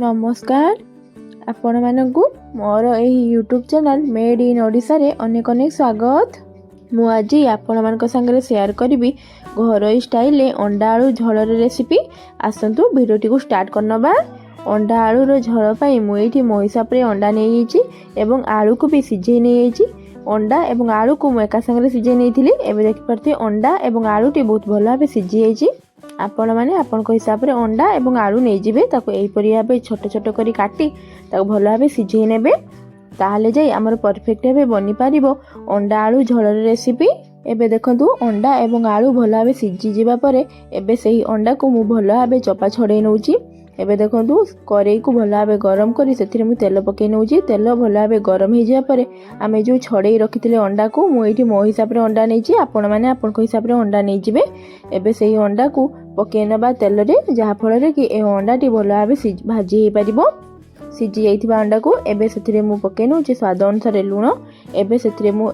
नमस्कार आपण मानकु मोर एही YouTube channel made in Odisha रे अनेक अनेक स्वागत। मु आज आपण मान संगे शेयर करी घरोई स्टाइल अंडा आलू झोल रेसिपी। आसतु भिडियोटी को स्टार्ट करनबा। अंडा आलूर झोल पाई मु एठी मो हिसाब रे अंडा नहीं एवं आलू को भी सिझे नहीं। अंडा एवं आलू को मु एका संगे सिझे नहीं। एबे देखि परते अंडा एवं आलू टी बहुत भल भाबे सिझी जाइछि। आपण माने आपण हिसाब रे अंडा एवं आलू नहीं जिबे ताको एही परिया बे छोट छोट करी काटी ताको भल भाबे सिझे नेबे। ताहले जाई हमर परफेक्ट भाबे बनि पारिबो अंडा आलू झोल रेसिपी। एबे देखंतु अंडा एवं आलू भल भाबे सिझी जिबा परे एबे सही अंडा को मु भल भाबे चपा छड़े नउची। एबे देखंतु करेई को भल भाबे गरम करी सेथिरे मु तेल पके नउची। तेल भल भाबे गरम हे जिया परे आमे जो छड़े रखिथिले अंडा को मु एठी मो हिसाब रे अंडा नैची। आपण माने आपण को हिसाब रे अंडा नै जिबे। एबे सही अंडा को पके नबा तेल रे जहा फल रे कि ए अंडा टी भल भाबे भाजी हे परिबो। सिझी जाइथिबा अंडा को एबे सेथिरे मु पके नउची स्वाद अनुसार लूण। एबे सेथिरे मु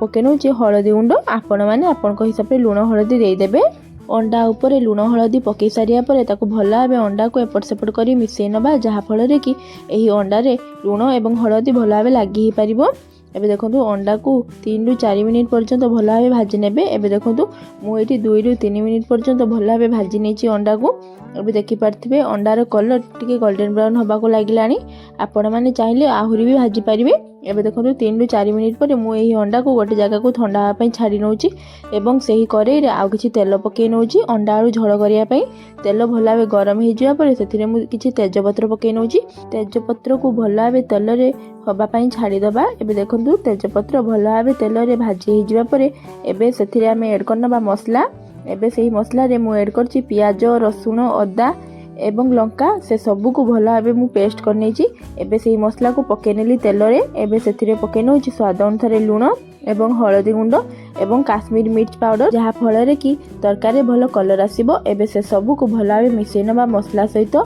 पके नउची हळदी गुंड। आपण माने आपण को हिसाब रे लूण हळदी देई देबे। अंडा उपरे लूण हळदी पके सारिया परे ताको भल भाबे अंडा को एपट सेपट करी मिसेई नबा जहा फल रे कि एही अंडा रे लूण एवं हळदी भल भाबे लागि ही परिबो। एबे देखंतु अंडा को 3 रु 4 मिनिट पर्यंत भल भाबे भाजी नेबे। एबे देखंतु मु एठी 2 रु 3 मिनिट पर्यंत भल भाबे भाजी नेची अंडा को। एबे देखि पारथिबे अंडार कलर टिके गोल्डन ब्राउन होबा को लागिलानी। आपण माने चाहिले आहुरी भी भाजी परिबे। एबे देखंतु 3 रु 4 मिनिट पर मु एही अंडा को गोटे जगह को ठंडा होबा पई छाडी नउची एवं सेही करेई रे आउ किछि तेल पके नउची अंडा आलू झोल करिया पई। तेल भल भाबे गरम हे जिया पर सेथिरे मु किछि तेजपत्र पके नउची। तेजपत्र को भल भाबे तेल रे होबा पई छाडी दबा। एबे देखंतु तेजपत्र भल भाबे तेल रे भाजी हे जिया पर एबे सेथिरे आमे ऐड करनबा मसला। एबे सही मसला रे मु ऐड करछि प्याज रसुण अदा एवं लंका से सबू को भल भाबे मु पेस्ट कर नेछि। एबे सही मसला को पके नेली तेल रे। एबे सेथिरे पके नउछि स्वाद अनुसार लूण एवं हळदी गुंड एवं काश्मीरी मिर्च पाउडर जहा फल रे कि तरकारी भल कलर आसीबो। एबे से सबू को भल भाबे मिसेई नबा मसला सहित।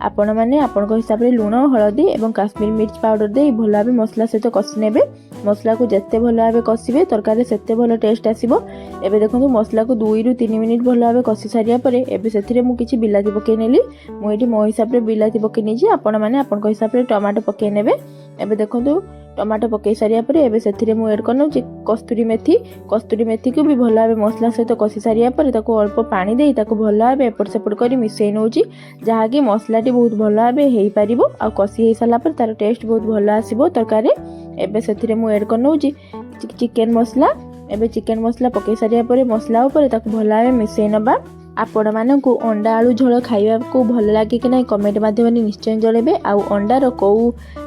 आपण माने आपण को हिसाब रे लूण हळदी एवं काश्मीरी मिर्च पाउडर दे भल भाबे मसला सहित कसी नेबे। मसला को जत्ते भल भाबे कसिबे तरकारी सेते भल टेस्ट आसीबो। एबे देखंतु मसला को 2 रु 3 मिनिट भल भाबे कसी सारिया परे एबे सेथिरे मु किछि बिलाती पके नेली। मु एठी मो हिसाब रे बिलाती पके नेछि। आपण माने आपण को हिसाब रे टमाटो पके नेबे। एबे देखंतु टमाटो पके सारिया परे एबे सेथिरे मु ऐड करनउछि कस्तूरी मेथी। कस्तूरी मेथी को भी भल भाबे मसला सहित कसी सारिया परे ताको अल्प पानी देई ताको भल भाबे एपट सेपट करी मिसेई नउछि जहा कि मसलाटी बहुत भल भाबे हेई परिबो। आ कसी हे साला पर तार टेस्ट बहुत भल आसीबो तरकारी। एबे सेथिरे मु ऐड करनउछि चिकन मसला। एबे चिकन मसला पके सारिया परे मसला ऊपर ताको भल भाबे मिसेई नबा। आपण मानकु अंडा आलू झोल खाइबा को भल लागे कि नै कमेंट माध्यम निश्चय जणेबे। आ अंडार को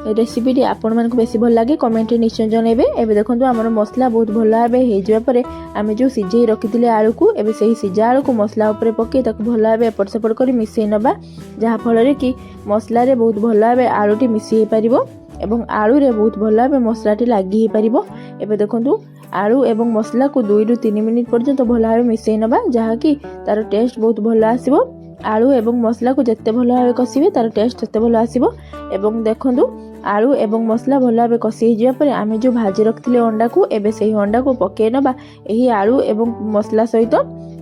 रेसिपी टी आपण मानकु बेसी भल लागे कमेंट रे निश्चय जणेबे। एबे देखंतु हमर मसला बहुत भल भाबे हे जिबा परे आमे जो सिझेई रखिथिले आलू को एबे सही सिझा आलू को मसला ऊपर पके ताको भल भाबे एपट सेपट करी मिसेई नबा जहा फल रे कि मसला रे बहुत भल भाबे आलू टी मिसेई परिबो एवं आलू रे बहुत भल भाबे मसला टी लागि हे परिबो। एबे देखंतु आलू एवं मसला को 2 रु 3 मिनिट पर्यंत भल भाबे मिसेई नबा जहा कि तार टेस्ट बहुत भल आसीबो। आलू एवं मसला को जत्ते भल भाबे कसिबे तार टेस्ट तत्ते भल आसीबो। एवं देखंतु आलू एवं मसला भल भाबे कसी जिया परे आमे जो भाजी रखथिले अंडा को एबे सही अंडा को पके नबा एही आलू एवं मसला सहित।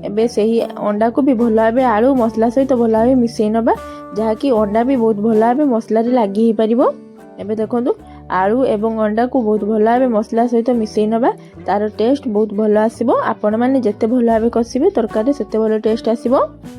एबे सही अंडा को भी भल भाबे आलू मसला सहित भल भाबे मिसेई नबा जहा कि अंडा भी बहुत भल भाबे मसला रे लागि हे परिबो। एबे देखंतु आलू एवं अंडा को बहुत भल भाबे मसला सहित मिसेई नबा तार टेस्ट बहुत भल आसीबो। आपण माने जत्ते भल भाबे कसिबे तरकारी सेते भल टेस्ट आसीबो।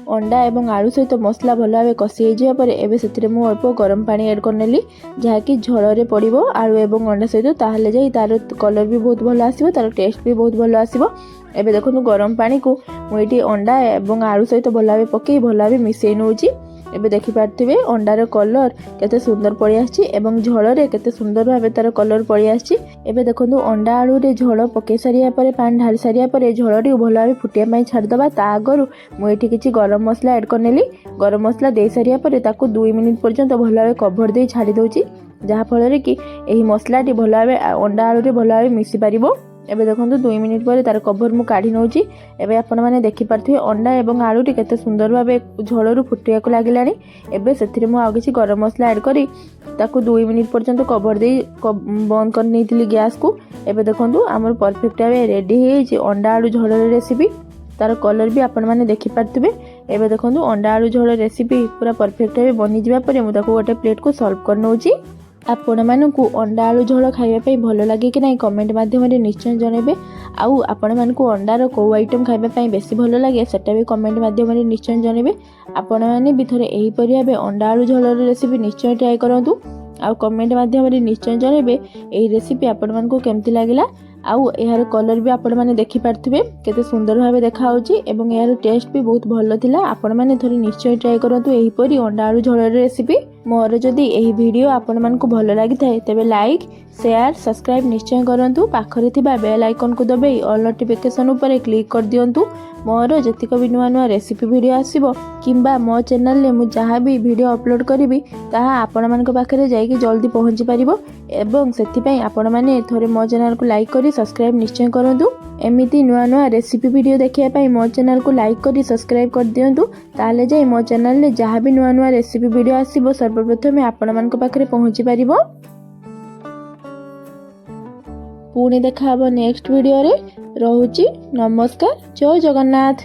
अंडा एवं आलू सहित मसला भल भाबे कसी हे जिया परे एबे सेतिरे मु अल्प गरम पानी ऐड करनेली जहा कि झोल रे पड़िबो आलू एवं अंडा सहित। ताहले जाई तार कलर भी बहुत भल आसीबो तार टेस्ट भी बहुत भल आसीबो। एबे देखंतु गरम पानी को मु एठी अंडा एवं आलू सहित भल भाबे पके भल भाबे मिसेई नउची। एबे देखि पारथिबे अंडार कलर केते सुंदर पड़ी आछि एवं झोल रे केते सुंदर भाबे तार कलर पड़ी आछि। एबे देखंतु अंडा आलू रे झोल पके सारिया परे पानी ढाली सारिया परे झोल टी भल भाबे फुटिया पई छाडी दबा। ता आगरु मु एठी किछि गरम मसला ऐड करनेली। गरम मसला दे सारिया परे ताको 2 मिनिट पर्यंत भल भाबे कवर दे छाडी दोछि जहा फल रे कि एही मसला टी भल भाबे अंडा आलू रे भल भाबे मिसी परिबो। एबे देखंतु 2 मिनिट पर तार कवर मु काढी नउची। एबे आपण माने देखि पारथिबे अंडा एवं आलू टी केते सुंदर भाबे झोल रु फुटिया को लागिलानी। एबे सेथिरे मु आ किछि गरम मसला ऐड करी ताको 2 मिनिट पर्यंत कवर दे बंद कर नेथिली गैस को। एबे देखंतु हमर परफेक्ट भाबे रेडी हे जे अंडा आलू झोल रेसिपी। तार कलर भी आपण माने देखि पारथिबे एबे देखंतु अंडा आलू झोल रेसिपी पूरा परफेक्ट भाव बनी जिबा परे मु ताको गोटे प्लेट को सर्व कर नउची। आपण मानकु अंडा आलू झोल खाइबा पई भलो लागे कि नहीं कमेंट माध्यम रे निश्चय जणेबे। आउ आपण मानकु अंडार को आइटम खाइबा पई बेसी भलो लागे सेटा भी कमेंट माध्यम रे निश्चय जणेबे। आपण माने भी थरे एही परिया बे अंडा आलू झोल रेसिपी निश्चय ट्राई करंतु आउ कमेंट माध्यम रे निश्चय जणेबे एही रेसिपी आपण मानकु केमति लागिला। आउ यार कलर भी आपण माने देखि पारथिबे केते सुंदर भाबे देखा होची एवं यार टेस्ट भी बहुत भलो थिला। आपण माने थोड़ी निश्चय ट्राई करंतु एही परी अंडा आलू झोल रेसिपी। मोर जदी एही वीडियो आपण मानकु भलो लागि थाए तबे लाइक शेयर सब्सक्राइब निश्चय करंतु। पाखरे थिबा बेल आइकन को दबाई ऑल नोटिफिकेशन ऊपर क्लिक कर दियंतु। मोर जतिक भी नुआ नुआ रेसिपी वीडियो आसीबो किंबा मो चैनल ले मु जहाँ भी वीडियो अपलोड करिवि ताहा आपण मानक पाखरे जाईकि जल्दी पहुंची परिबो। एवं सेति पई आपण माने थोरे मो चैनल को लाइक करी सब्सक्राइब निश्चय करंतु। एमिति नुआ नुआ रेसिपी वीडियो देखिया पई मो चैनल को लाइक करी सब्सक्राइब कर दियंतु। ताले जाई मो चैनल ले जहाँ भी नुआ नुआ रेसिपी वीडियो आसीबो सर्वप्रथम आपण मानक पाखरे पहुंची परिबो। पुणी देखा हबो नेक्स्ट वीडियो रे। रहुची नमस्कार जय जगन्नाथ।